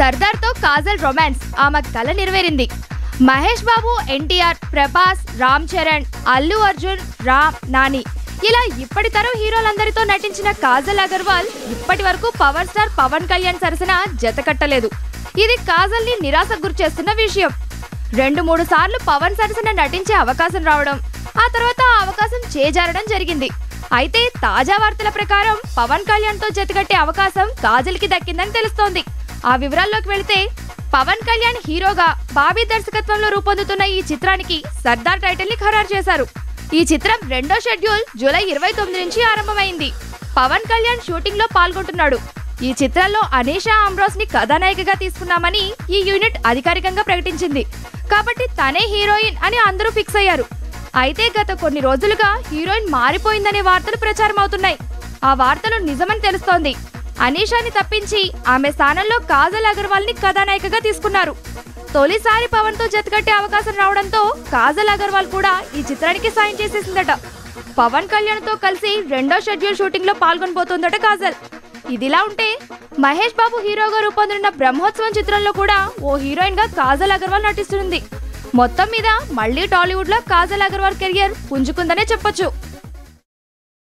సర్దార్ తో కాజల్ రొమాన్స్ ఆమె కల నెరవేరింది. మహేష్ బాబు, ఎన్టీఆర్, ప్రభాస్, రామ్ చరణ్, అల్లు అర్జున్, రామ్, నాని ఇలా ఇప్పటి తరం హీరోలందరితో నటించిన కాజల్ అగర్వాల్ ఇప్పటి వరకు పవర్ స్టార్ పవన్ కళ్యాణ్ సరసన జతకట్టలేదు. ఇది కాజల్ ని నిరాశకు గురిచేస్తున్న విషయం. 2-3 సార్లు పవన్ సరసన నటించే అవకాశం రావడం, ఆ తర్వాత ఆ అవకాశం చేజారడం జరిగింది. అయితే తాజా వార్తల ప్రకారం పవన్ కళ్యాణ్ తో జతకట్టే అవకాశం కాజల్ కి దక్కిందని తెలుస్తోంది. ఆ వివరాల్లోకి వెళితే పవన్ కళ్యాణ్ హీరోగా బాబీ దర్శకత్వంలో రూపొందుతున్న ఈ చిత్రానికి సర్దార్ టైటిల్ ని ఖరారు చేశారు. ఈ చిత్రం 2వ షెడ్యూల్ జూలై 29 నుంచి ఆరంభమైంది. పవన్ కళ్యాణ్ షూటింగ్ లో పాల్గొంటున్నాడు. ఈ చిత్రంలో అనీషా ఆంబ్రోస్ ని కథానాయికగా తీసుకున్నామని ఈ యూనిట్ అధికారికంగా ప్రకటించింది. కాబట్టి తనే హీరోయిన్ అని అందరూ ఫిక్స్ అయ్యారు. అయితే గత కొన్ని రోజులుగా హీరోయిన్ మారిపోయిందనే వార్తలు ప్రచారం అవుతున్నాయి. ఆ వార్తలు నిజమని తెలుస్తోంది. అనీషాని తప్పించి ఆమె స్థానంలో కాజల్ అగర్వాల్ ని కథానాయికగా తీసుకున్నారు. తొలిసారి పవన్ తో జతకట్టే అవకాశం రావడంతో కాజల్ అగర్వాల్ కూడా ఈ చిత్రానికి సైన్ చేసేసిందట. పవన్ కళ్యాణ్ తో కలిసి 2వ షెడ్యూల్ షూటింగ్ లో పాల్గొనబోతోందట కాజల్. ఇదిలా ఉంటే మహేష్ బాబు హీరోగా రూపొందిన బ్రహ్మోత్సవం చిత్రంలో కూడా ఓ హీరోయిన్ గా కాజల్ అగర్వాల్ నటిస్తుంది. మొత్తం మీద మళ్లీ టాలీవుడ్ లో కాజల్ అగర్వాల్ కెరియర్ పుంజుకుందనే చెప్పొచ్చు.